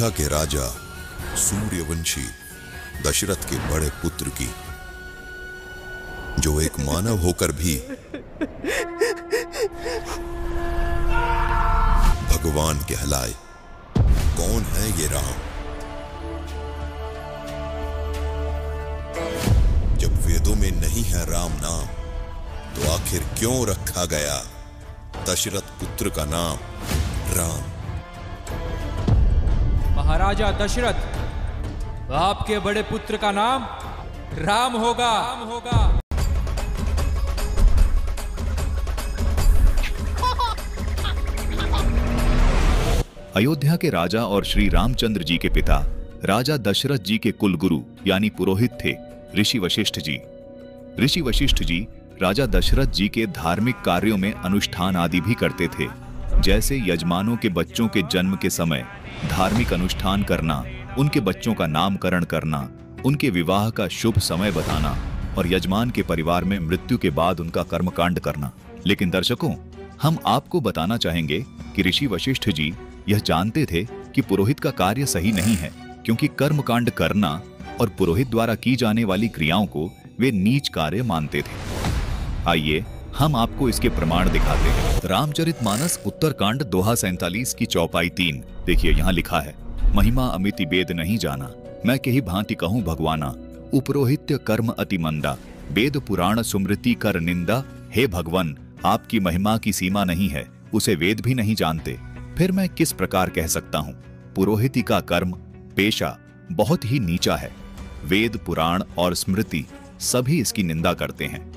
अयोध्या के राजा सूर्यवंशी दशरथ के बड़े पुत्र की, जो एक मानव होकर भी भगवान कहलाए। कौन है ये राम? जब वेदों में नहीं है राम नाम, तो आखिर क्यों रखा गया दशरथ पुत्र का नाम राम? महाराजा दशरथ, आपके बड़े पुत्र का नाम राम होगा। अयोध्या के राजा और श्री रामचंद्र जी के पिता राजा दशरथ जी के कुलगुरु यानी पुरोहित थे ऋषि वशिष्ठ जी। ऋषि वशिष्ठ जी राजा दशरथ जी के धार्मिक कार्यों में अनुष्ठान आदि भी करते थे, जैसे यजमानों के बच्चों के जन्म के समय धार्मिक अनुष्ठान करना, उनके बच्चों का नामकरण करना, उनके विवाह का शुभ समय बताना और यजमान के परिवार में मृत्यु के बाद उनका कर्मकांड करना। लेकिन दर्शकों, हम आपको बताना चाहेंगे कि ऋषि वशिष्ठ जी यह जानते थे कि पुरोहित का कार्य सही नहीं है, क्योंकि कर्मकांड करना और पुरोहित द्वारा की जाने वाली क्रियाओं को वे नीच कार्य मानते थे। आइए हम आपको इसके प्रमाण दिखाते हैं। रामचरितमानस उत्तरकांड दोहा 47 की चौपाई 3 देखिए, यहाँ लिखा है, महिमा अमिति वेद नहीं जाना, मैं कही भांति कहूँ भगवाना, उपरोहित्य कर्म अति मंदा, वेद पुराण सुमृति कर निंदा। हे भगवान, आपकी महिमा की सीमा नहीं है, उसे वेद भी नहीं जानते, फिर मैं किस प्रकार कह सकता हूँ? पुरोहिती का कर्म पेशा बहुत ही नीचा है। वेद पुराण और स्मृति सभी इसकी निंदा करते हैं।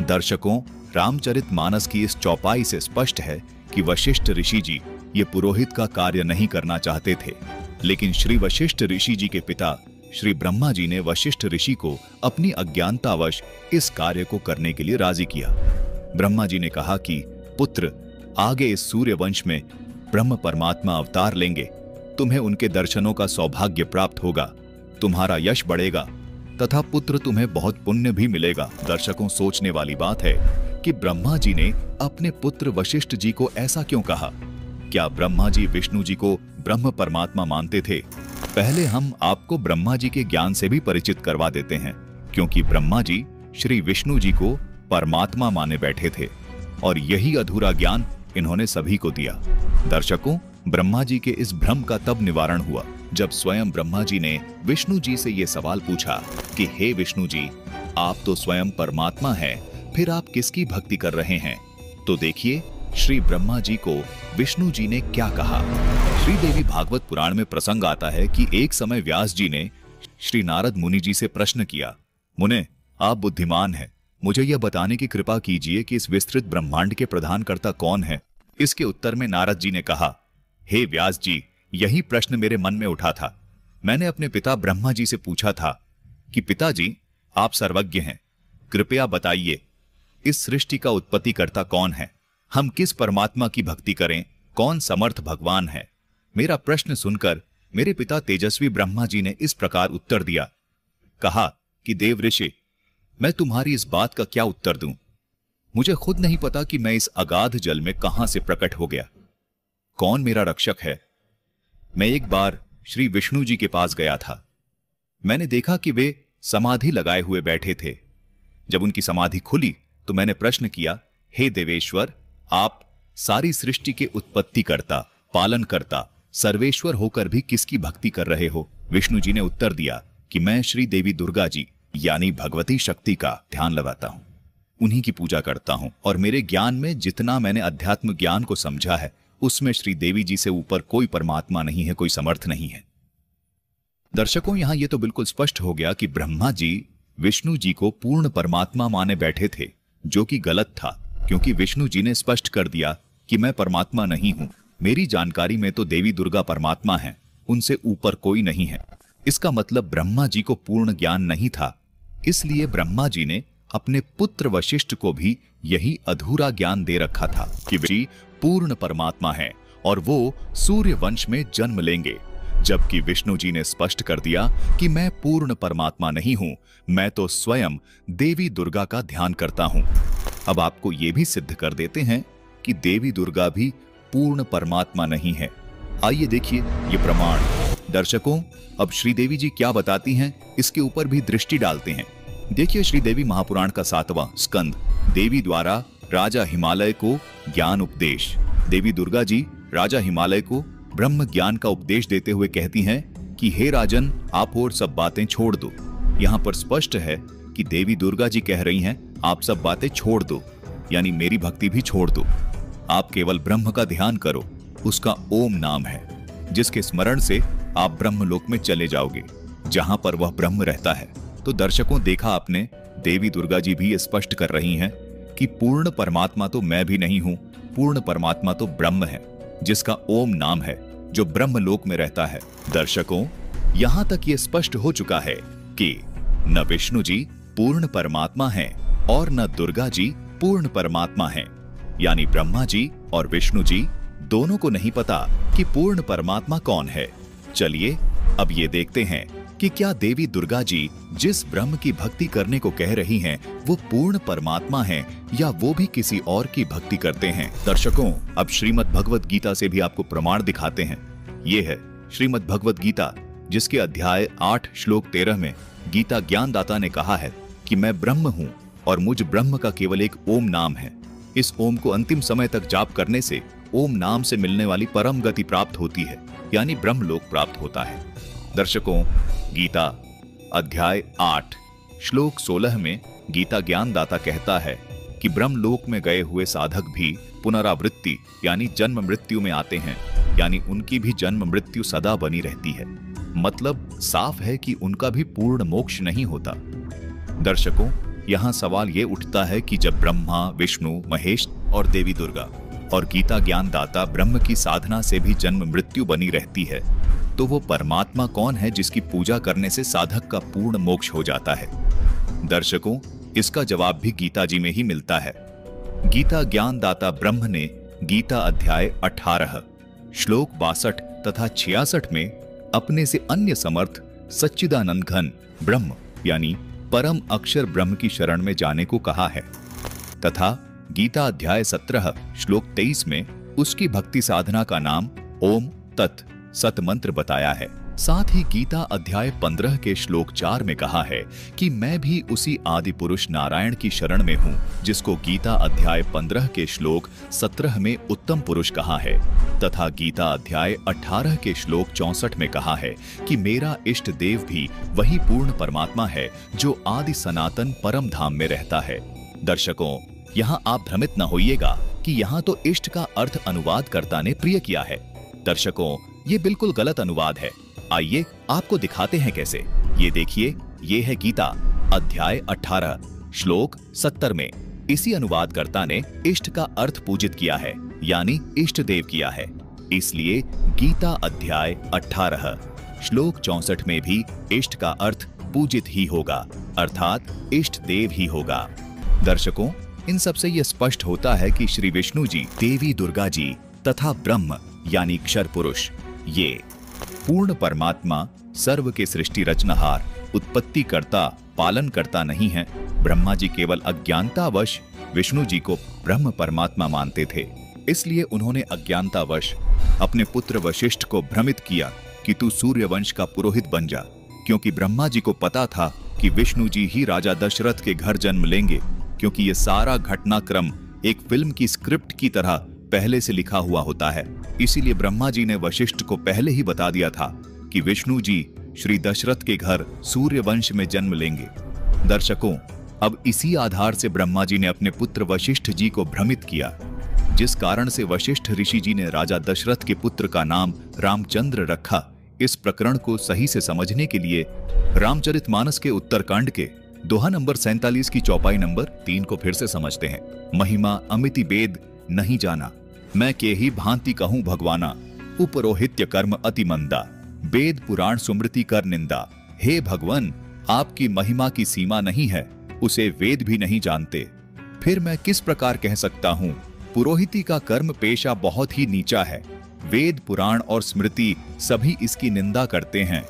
दर्शकों, रामचरितमानस की इस चौपाई से स्पष्ट है कि वशिष्ठ ऋषि जी ये पुरोहित का कार्य नहीं करना चाहते थे, लेकिन श्री वशिष्ठ ऋषि जी के पिता श्री ब्रह्मा जी ने वशिष्ठ ऋषि को अपनी अज्ञानतावश इस कार्य को करने के लिए राजी किया। ब्रह्मा जी ने कहा कि पुत्र, आगे इस सूर्य वंश में ब्रह्म परमात्मा अवतार लेंगे, तुम्हें उनके दर्शनों का सौभाग्य प्राप्त होगा, तुम्हारा यश बढ़ेगा तथा पुत्र तुम्हें बहुत पुण्य भी मिलेगा। दर्शकों, सोचने वाली बात है कि ब्रह्मा जी ने अपने पुत्र वशिष्ठ जी को ऐसा क्यों कहा? क्या ब्रह्मा जी विष्णु जी को ब्रह्म परमात्मा मानते थे? पहले हम आपको ब्रह्मा जी के ज्ञान से भी परिचित करवा देते हैं, क्योंकि ब्रह्मा जी श्री विष्णु जी को परमात्मा माने बैठे थे और यही अधूरा ज्ञान इन्होंने सभी को दिया। दर्शकों, ब्रह्मा जी के इस भ्रम का तब निवारण हुआ जब स्वयं ब्रह्मा जी ने विष्णु जी से यह सवाल पूछा कि हे विष्णु जी, आप तो स्वयं परमात्मा हैं, फिर आप किसकी भक्ति कर रहे हैं? तो देखिए श्री ब्रह्मा जी को विष्णु जी ने क्या कहा। श्री देवी भागवत पुराण में प्रसंग आता है कि एक समय व्यास जी ने श्री नारद मुनि जी से प्रश्न किया, मुने, आप बुद्धिमान हैं, मुझे यह बताने की कृपा कीजिए कि इस विस्तृत ब्रह्मांड के प्रधानकर्ता कौन है? इसके उत्तर में नारद जी ने कहा, हे व्यास जी, यही प्रश्न मेरे मन में उठा था। मैंने अपने पिता ब्रह्मा जी से पूछा था कि पिताजी, आप सर्वज्ञ हैं, कृपया बताइए इस सृष्टि का उत्पत्तिकर्ता कौन है? हम किस परमात्मा की भक्ति करें? कौन समर्थ भगवान है? मेरा प्रश्न सुनकर मेरे पिता तेजस्वी ब्रह्मा जी ने इस प्रकार उत्तर दिया, कहा कि देव ऋषि, मैं तुम्हारी इस बात का क्या उत्तर दूं? मुझे खुद नहीं पता कि मैं इस अगाध जल में कहां से प्रकट हो गया। कौन मेरा रक्षक है? मैं एक बार श्री विष्णु जी के पास गया था। मैंने देखा कि वे समाधि लगाए हुए बैठे थे। जब उनकी समाधि खुली तो मैंने प्रश्न किया, हे देवेश्वर, आप सारी सृष्टि के उत्पत्तिकर्ता, पालनकर्ता, सर्वेश्वर होकर भी किसकी भक्ति कर रहे हो? विष्णु जी ने उत्तर दिया कि मैं श्री देवी दुर्गा जी यानी भगवती शक्ति का ध्यान लगाता हूं, उन्हीं की पूजा करता हूं और मेरे ज्ञान में जितना मैंने अध्यात्म ज्ञान को समझा है उसमें श्री देवी जी से ऊपर कोई परमात्मा नहीं है, कोई समर्थ नहीं है। दर्शकों, यहां यह तो बिल्कुल स्पष्ट हो गया कि ब्रह्मा जी विष्णु जी को पूर्ण परमात्मा माने बैठे थे, जो कि गलत था, क्योंकि विष्णु जी ने स्पष्ट कर दिया कि मैं परमात्मा नहीं हूं, मेरी जानकारी में तो देवी दुर्गा परमात्मा है, उनसे ऊपर कोई नहीं है। इसका मतलब ब्रह्मा जी को पूर्ण ज्ञान नहीं था, इसलिए ब्रह्मा जी ने अपने पुत्र वशिष्ठ को भी यही अधूरा ज्ञान दे रखा था कि वे पूर्ण परमात्मा हैं और वो सूर्य वंश में जन्म लेंगे, जबकि विष्णु जी ने स्पष्ट कर दिया कि मैं पूर्ण परमात्मा नहीं हूं, मैं तो स्वयं देवी दुर्गा का ध्यान करता हूं। अब आपको यह भी सिद्ध कर देते हैं कि देवी दुर्गा भी पूर्ण परमात्मा नहीं है। आइए देखिए ये प्रमाण। दर्शकों, अब श्रीदेवी जी क्या बताती हैं इसके ऊपर भी दृष्टि डालते हैं। देखिए, श्रीदेवी महापुराण का 7वां स्कंद, देवी द्वारा राजा हिमालय को ज्ञान उपदेश। देवी दुर्गा जी राजा हिमालय को ब्रह्म ज्ञान का उपदेश देते हुए कहती हैं कि हे राजन, आप और सब बातें छोड़ दो। यहाँ पर स्पष्ट है कि देवी दुर्गा जी कह रही हैं आप सब बातें छोड़ दो, यानी मेरी भक्ति भी छोड़ दो। आप केवल ब्रह्म का ध्यान करो, उसका ओम नाम है, जिसके स्मरण से आप ब्रह्मलोक में चले जाओगे, जहां पर वह ब्रह्म रहता है। तो दर्शकों, देखा आपने, देवी दुर्गा जी भी स्पष्ट कर रही हैं कि पूर्ण परमात्मा तो मैं भी नहीं हूं, पूर्ण परमात्मा तो ब्रह्म है, जिसका ओम नाम है, जो ब्रह्मलोक में रहता है। दर्शकों, यहां तक ये स्पष्ट हो चुका है कि न विष्णु जी पूर्ण परमात्मा हैं और न दुर्गा जी पूर्ण परमात्मा हैं, यानी ब्रह्मा जी और विष्णु जी दोनों को नहीं पता कि पूर्ण परमात्मा कौन है। चलिए अब ये देखते हैं कि क्या देवी दुर्गा जी जिस ब्रह्म की भक्ति करने को कह रही हैं वो पूर्ण परमात्मा हैं या वो भी किसी और की भक्ति करते हैं। दर्शकों, अब श्रीमद् भगवत गीता से भी आपको प्रमाण दिखाते हैं। ये है श्रीमद् भगवत गीता, जिसके अध्याय 8 श्लोक 13 में गीता ज्ञानदाता ने कहा है कि मैं ब्रह्म हूं और मुझ ब्रह्म का केवल एक ओम नाम है। इस ओम को अंतिम समय तक जाप करने से ओम नाम से मिलने वाली परम गति प्राप्त होती है, यानी ब्रह्मलोक प्राप्त होता है। दर्शकों, गीता अध्याय 8 श्लोक 16 में गीता ज्ञानदाता कहता है कि ब्रह्मलोक में गए हुए साधक भी पुनरावृत्ति यानी जन्म मृत्यु में आते हैं, यानी उनकी भी जन्म मृत्यु सदा बनी रहती है। मतलब साफ है कि उनका भी पूर्ण मोक्ष नहीं होता। दर्शकों, यहाँ सवाल ये उठता है कि जब ब्रह्मा, विष्णु, महेश और देवी दुर्गा और गीता ज्ञानदाता ब्रह्म की साधना से भी जन्म मृत्यु बनी रहती है, तो वो परमात्मा कौन है जिसकी पूजा करने से साधक का पूर्ण मोक्ष हो जाता है? दर्शकों, इसका जवाब भी गीता जी में ही मिलता है। गीता ज्ञानदाता ब्रह्म ने गीता अध्याय 18 श्लोक 62 तथा 66 में अपने से अन्य समर्थ सच्चिदानंद घन ब्रह्म यानी परम अक्षर ब्रह्म की शरण में जाने को कहा है, तथा गीता अध्याय 17 श्लोक 23 में उसकी भक्ति साधना का नाम ओम तत् सत मंत्र बताया है। साथ ही गीता अध्याय 15 के श्लोक 4 में कहा है कि मैं भी उसी आदि पुरुष नारायण की शरण में हूँ, जिसको गीता अध्याय 15 के श्लोक 17 में उत्तम पुरुष कहा है, तथा गीता अध्याय 18 के श्लोक 64 में कहा है कि मेरा इष्ट देव भी वही पूर्ण परमात्मा है जो आदि सनातन परम धाम में रहता है। दर्शकों, यहाँ आप भ्रमित न होइएगा कि यहाँ तो इष्ट का अर्थ अनुवादकर्ता ने प्रिय किया है। दर्शकों, ये बिल्कुल गलत अनुवाद है। आइए आपको दिखाते हैं कैसे। ये देखिए, ये है गीता अध्याय 18 श्लोक 70 में इसी अनुवादकर्ता ने इष्ट का अर्थ पूजित किया है, यानी इष्ट देव किया है। इसलिए गीता अध्याय 18 श्लोक 64 में भी इष्ट का अर्थ पूजित ही होगा, अर्थात इष्ट देव ही होगा। दर्शकों, इन सब से यह स्पष्ट होता है कि श्री विष्णु जी, देवी दुर्गा जी तथा ब्रह्म यानी क्षर पुरुष, ये पूर्ण परमात्मा सर्व के सृष्टि रचनहार, उत्पत्ति करता, पालन करता नहीं है। ब्रह्मा जी केवल अज्ञानतावश विष्णु जी को ब्रह्म परमात्मा मानते थे, इसलिए उन्होंने अज्ञानतावश अपने पुत्र वशिष्ठ को भ्रमित किया कि तू सूर्यवंश का पुरोहित बन जा, क्योंकि ब्रह्मा जी को पता था कि विष्णु जी ही राजा दशरथ के घर जन्म लेंगे, क्योंकि ये सारा घटनाक्रम एक फिल्म की स्क्रिप्ट की तरह पहले से लिखा हुआ होता है। इसीलिए ब्रह्मा जी ने वशिष्ठ को पहले ही बता दिया था कि विष्णु जी श्री दशरथ के घर सूर्यवंश में जन्म लेंगे। दर्शकों, अब इसी आधार से ब्रह्मा जी ने अपने पुत्र वशिष्ठ जी को भ्रमित किया, जिस कारण से वशिष्ठ ऋषि जी ने राजा दशरथ के पुत्र का नाम रामचंद्र रखा। इस प्रकरण को सही से समझने के लिए रामचरितमानस के उत्तरकांड के दोहा नंबर 47 की चौपाई नंबर 3 को फिर से समझते हैं। महिमा अमिति वेद नहीं जाना, मैं के ही भांति कहूं भगवाना, उपरोहित्य कर्म अति मंदा, वेद पुराण सुमृति कर निंदा। हे भगवान, आपकी महिमा की सीमा नहीं है, उसे वेद भी नहीं जानते, फिर मैं किस प्रकार कह सकता हूं? पुरोहिती का कर्म पेशा बहुत ही नीचा है, वेद पुराण और स्मृति सभी इसकी निंदा करते हैं।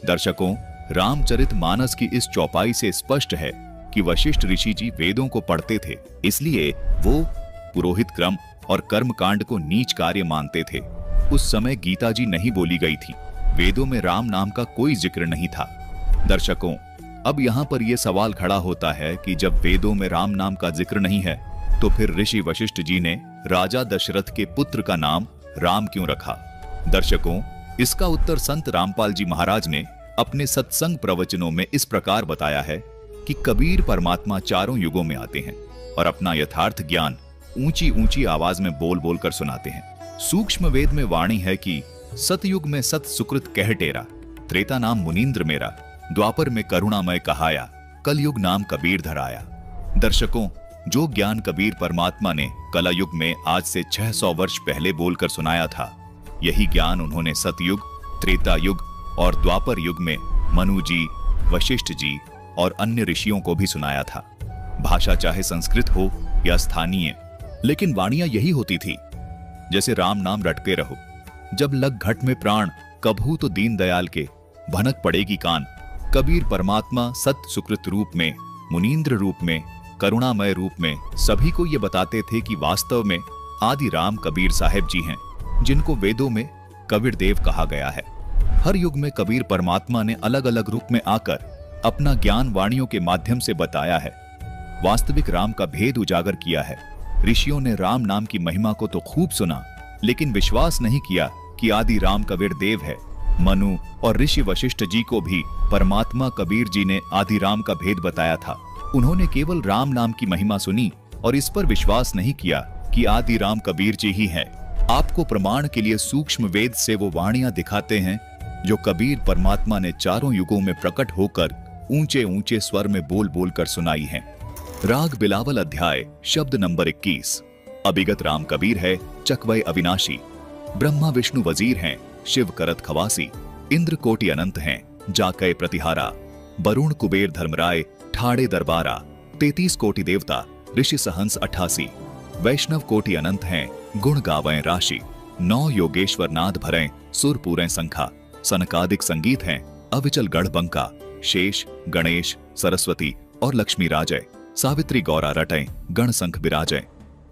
दर्शकों, रामचरितमानस की इस चौपाई से स्पष्ट है कि वशिष्ठ ऋषि जी वेदों को पढ़ते थे, इसलिए वो पुरोहित क्रम और कर्म कांड को नीच कार्य मानते थे। उस समय गीता जी नहीं बोली गई थी, वेदों में राम नाम का कोई जिक्र नहीं था। दर्शकों, अब यहाँ पर यह सवाल खड़ा होता है कि जब वेदों में राम नाम का जिक्र नहीं है तो फिर ऋषि वशिष्ठ जी ने राजा दशरथ के पुत्र का नाम राम क्यों रखा? दर्शकों, इसका उत्तर संत रामपाल जी महाराज ने अपने सत्संग प्रवचनों में इस प्रकार बताया है कि कबीर परमात्मा चारों युगों में आते हैं और अपना यथार्थ ज्ञान ऊंची ऊंची आवाज में बोल बोल कर सुनाते हैं। सूक्ष्म वेद में वाणी है कि सतयुग में सत सुकृत कह टेरा, त्रेता नाम मुनीन्द्र मेरा, द्वापर में करुणामय कहाया, कलयुग नाम कबीर धराया। दर्शकों, जो ज्ञान कबीर परमात्मा ने कला युग में आज से 600 वर्ष पहले बोलकर सुनाया था, यही ज्ञान उन्होंने सतयुग, त्रेता युग और द्वापर युग में मनु जी, वशिष्ठ जी और अन्य ऋषियों को भी सुनाया था। भाषा चाहे संस्कृत हो या स्थानीय, लेकिन वाणियां यही होती थी। जैसे राम नाम रटते रहो, जब लग घट में प्राण, कभू तो दीन दयाल के, भनक पड़ेगी कान। कबीर परमात्मा सत सुकृत रूप में, मुनीन्द्र रूप में, करुणामय रूप में सभी को ये बताते थे कि वास्तव में आदि राम कबीर साहेब जी हैं, जिनको वेदों में कबीर देव कहा गया है। हर युग में कबीर परमात्मा ने अलग अलग रूप में आकर अपना ज्ञान वाणियों के माध्यम से बताया है, वास्तविक राम का भेद उजागर किया है। ऋषियों ने राम नाम की महिमा को तो खूब सुना, लेकिन विश्वास नहीं किया कि आदि राम कबीर देव है। मनु और ऋषि वशिष्ठ जी को भी परमात्मा कबीर जी ने आदि राम का भेद बताया था। उन्होंने केवल राम नाम की महिमा सुनी और इस पर विश्वास नहीं किया कि आदि राम कबीर जी ही है। आपको प्रमाण के लिए सूक्ष्म वेद से वो वाणियां दिखाते हैं जो कबीर परमात्मा ने चारों युगों में प्रकट होकर ऊंचे ऊंचे स्वर में बोल बोल कर सुनाई हैं। राग बिलावल अध्याय शब्द नंबर 21। अभिगत राम कबीर है चकवय अविनाशी, ब्रह्मा विष्णु वजीर हैं, शिव करत खवासी, इंद्र कोटि अनंत हैं, जाकय प्रतिहारा, वरुण कुबेर धर्मराय ठाड़े दरबारा, 33 कोटि देवता, ऋषि सहंस 88, वैष्णव कोटि अनंत हैं, गुण गावें राशि, 9 योगेश्वर नाद भरें, सुर पूरें संखा, सनकादिक संगीत हैं, अविचल गढ़ बंका, शेष, गणेश, सरस्वती और लक्ष्मी राजय, सावित्री गौरा रटें, गण संख विराजय,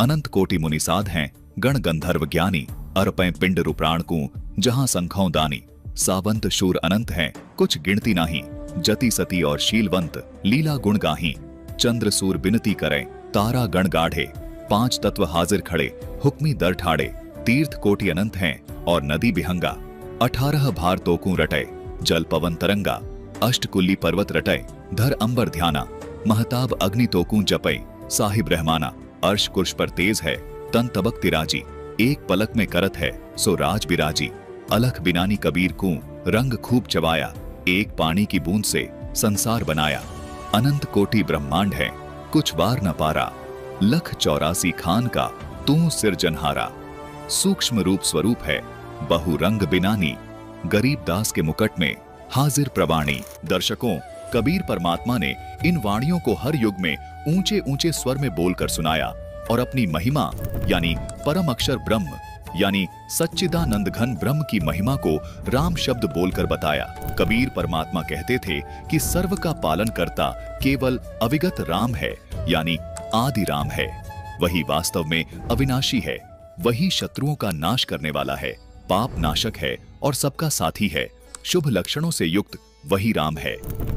अनंत कोटि मुनिसाध हैं, गण गंधर्व ज्ञानी, अर्पें पिंड रूप्राण को जहां संखों दानी, सावंत शूर अनंत हैं, कुछ गिनती नाही, जति सती और शीलवंत, लीला गुण गाही, चंद्र सूर बिनती करें, तारा गण गाढ़े, 5 तत्व हाजिर खड़े, हुक्मी दर ठाड़े, तीर्थ कोटि अनंत हैं और नदी बिहंगा, 18 भार तोकू रटे, जल पवन तरंगा, अष्टकुल्ली पर्वत रटे, धर अंबर ध्याना, महताब अग्नि तोकू जपे, साहिब रहमाना, अर्श कुर्श पर तेज है, तन तबक तिराजी, एक पलक में करत है, सो राज बिराजी, अलख बिनानी कबीर को रंग खूब चबाया, एक पानी की बूंद से संसार बनाया, अनंत कोटि ब्रह्मांड है, कुछ वार न पारा, लख 84 खान का तू सिरजनहारा, सूक्ष्म रूप स्वरूप है, बहु रंग बिनानी, गरीब दास के मुकट में हाजिर प्रवाणी। दर्शकों, कबीर परमात्मा ने इन वाणियों को हर युग में ऊंचे ऊंचे स्वर में बोलकर सुनाया और अपनी महिमा यानी परम अक्षर ब्रह्म यानी सच्चिदानंद घन ब्रह्म की महिमा को राम शब्द बोलकर बताया। कबीर परमात्मा कहते थे कि सर्व का पालन करता केवल अविगत राम है, यानी आदि राम है। वही वास्तव में अविनाशी है, वही शत्रुओं का नाश करने वाला है, पाप नाशक है और सबका साथी है। शुभ लक्षणों से युक्त वही राम है।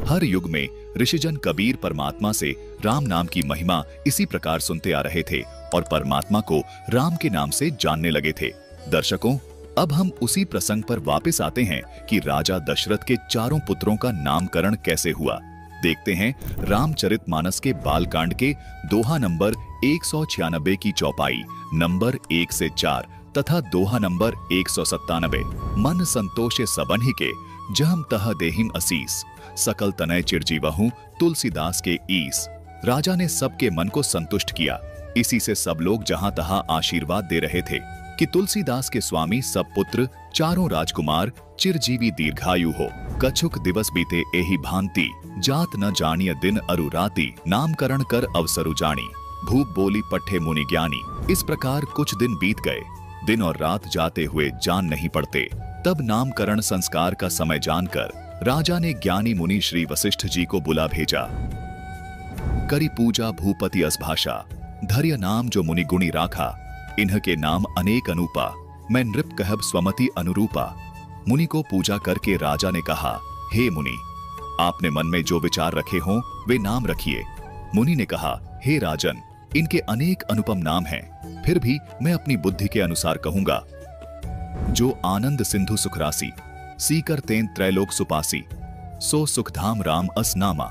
हर युग में ऋषिजन कबीर परमात्मा से राम नाम की महिमा इसी प्रकार सुनते आ रहे थे और परमात्मा को राम के नाम से जानने लगे थे। दर्शकों, अब हम उसी प्रसंग पर वापस आते हैं कि राजा दशरथ के चारों पुत्रों का नामकरण कैसे हुआ। देखते हैं रामचरितमानस के बालकांड के दोहा नंबर 196 की चौपाई नंबर 1 से 4 तथा दोहा नंबर 197। मन संतोषे सबन्हि के जहम तह देहिम असीस, सकल तनय चिरजीवहु तुलसीदास के ईस। राजा ने सबके मन को संतुष्ट किया। इसी से सब लोग जहां तहां आशीर्वाद दे रहे थे कि तुलसीदास के स्वामी सब पुत्र चारों राजकुमार चिरजीवी दीर्घायु हो। कछुक दिवस बीते एहि भांति, जात न जानिय दिन अरु राति, नामकरण कर अवसरु जानी, भूप बोली पट्ठे मुनि ज्ञानी। इस प्रकार कुछ दिन बीत गए। दिन और रात जाते हुए जान नहीं पड़ते। तब नामकरण संस्कार का समय जानकर राजा ने ज्ञानी मुनि श्री वशिष्ठ जी को बुला भेजा। करी पूजा भूपति असभाषा, धर्य नाम जो मुनि गुणी राखा, इन्ह के नाम अनेक अनूपा, मैं नृप कहब स्वमति अनुरूपा। मुनि को पूजा करके राजा ने कहा, हे मुनि, आपने मन में जो विचार रखे हों वे नाम रखिए। मुनि ने कहा, हे राजन, इनके अनेक अनुपम नाम हैं, फिर भी मैं अपनी बुद्धि के अनुसार कहूंगा। जो आनंद सिंधु सुखरासी, सीकर तेन त्रैलोक सुपासी, सो सुखधाम राम असनामा,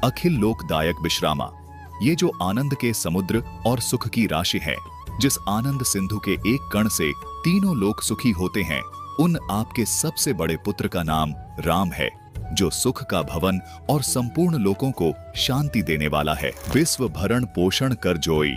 अखिल लोकदायक विश्रामा। ये जो आनंद के समुद्र और सुख की राशि है, जिस आनंद सिंधु के एक कण से तीनों लोक सुखी होते हैं, उन आपके सबसे बड़े पुत्र का नाम राम है, जो सुख का भवन और संपूर्ण लोकों को शांति देने वाला है। विश्व भरण पोषण कर जोई,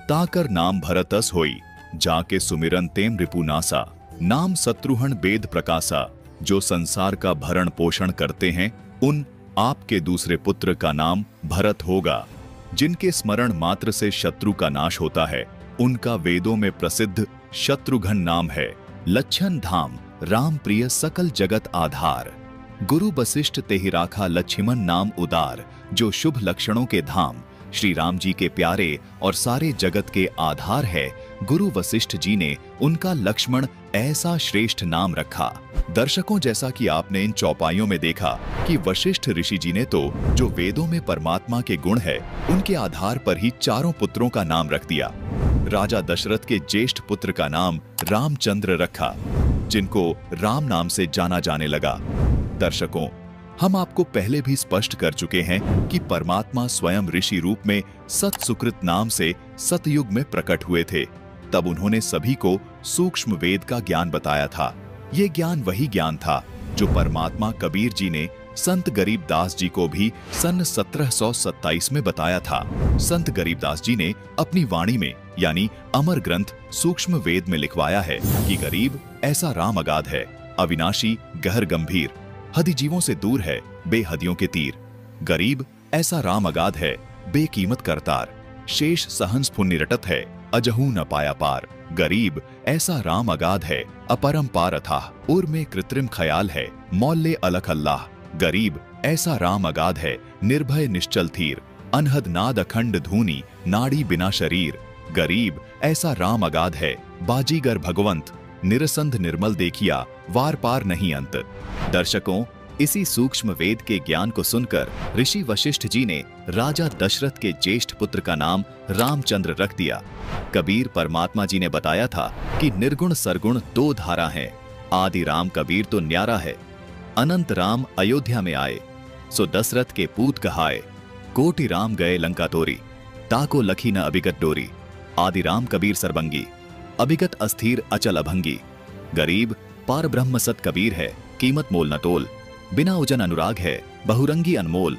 ताकर नाम भरतस होई, जाके सुमिरन तेम रिपुनासा, नाम शत्रुहन वेद प्रकाशा। जो संसार का भरण पोषण करते हैं, उन आपके दूसरे पुत्र का नाम भरत होगा। जिनके स्मरण मात्र से शत्रु का नाश होता है, उनका वेदों में प्रसिद्ध शत्रुघ्न नाम है। लच्छन धाम राम प्रिय सकल जगत आधार, गुरु वशिष्ठ तेहि राखा लक्ष्मण नाम उदार। जो शुभ लक्षणों के धाम श्री राम जी के प्यारे और सारे जगत के आधार है, गुरु वशिष्ठ जी ने उनका लक्ष्मण ऐसा श्रेष्ठ नाम रखा। दर्शकों, जैसा कि आपने इन चौपाइयों में देखा कि वशिष्ठ ऋषि जी ने तो जो वेदों में परमात्मा के गुण है, उनके आधार पर ही चारों पुत्रों का नाम रख दिया। राजा दशरथ के ज्येष्ठ पुत्र का नाम रामचंद्र रखा, जिनको राम नाम से जाना जाने लगा। दर्शकों, हम आपको पहले भी स्पष्ट कर चुके हैं कि परमात्मा स्वयं ऋषि रूप में सत सुकृत नाम से सतयुग में प्रकट हुए थे। तब उन्होंने सभी को सूक्ष्म वेद का ज्ञान बताया था। ये ज्ञान वही ज्ञान था जो परमात्मा कबीर जी ने संत गरीबदास जी को भी सन 1727 में बताया था। संत गरीबदास जी ने अपनी वाणी में यानी अमर ग्रंथ सूक्ष्म वेद में लिखवाया है कि गरीब ऐसा राम अगाध है, अविनाशी गहर गंभीर, हदि जीवों से दूर है बेहदियों के तीर। गरीब ऐसा राम अगाध है, बेकीमत करतार, शेष सहंस पुण्य रटत है, अजहू न पाया पार। गरीब ऐसा राम अगाध है, अपरंपार अथाह, उर में कृत्रिम ख्याल है, मौल्य अलख अल्लाह। गरीब ऐसा राम अगाध है, निर्भय निश्चल थीर, अनहद नाद अखंड धूनी, नाड़ी बिना शरीर। गरीब ऐसा राम अगाध है, बाजीगर भगवंत, निरसंध निर्मल देखिया, वार पार नहीं अंत। दर्शकों, इसी सूक्ष्म वेद के ज्ञान को सुनकर ऋषि वशिष्ठ जी ने राजा दशरथ के ज्येष्ठ पुत्र का नाम रामचंद्र रख दिया। कबीर परमात्मा जी ने बताया था कि निर्गुण सरगुण दो धारा हैं। आदि राम कबीर तो न्यारा है, अनंत राम अयोध्या में आए, सो दशरथ के पूत कहाए। कोटि राम गए लंका तोरी, ताको लखी न अभिगत डोरी। आदि राम कबीर सरबंगी, अभिगत अस्थिर अचल अभंगी। गरीब पार ब्रह्म सत कबीर है, कीमत मोल न तोल, बिना उजन अनुराग है, बहुरंगी अनमोल।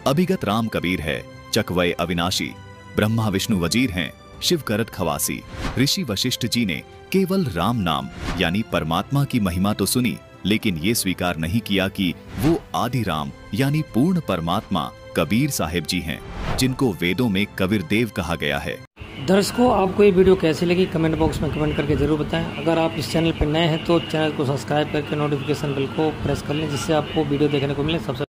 अभिगत राम कबीर है, चकवय अविनाशी, ब्रह्मा विष्णु वजीर हैं, शिव करत खवासी। ऋषि वशिष्ठ जी ने केवल राम नाम यानी परमात्मा की महिमा तो सुनी, लेकिन ये स्वीकार नहीं किया कि वो आदि राम यानी पूर्ण परमात्मा कबीर साहिब जी हैं, जिनको वेदों में कबीर देव कहा गया है। दर्शकों, आपको ये वीडियो कैसी लगी कमेंट बॉक्स में कमेंट करके जरूर बताएं। अगर आप इस चैनल पर नए हैं तो चैनल को सब्सक्राइब करके नोटिफिकेशन बेल को प्रेस कर लें, जिससे आपको वीडियो देखने को मिले सबसे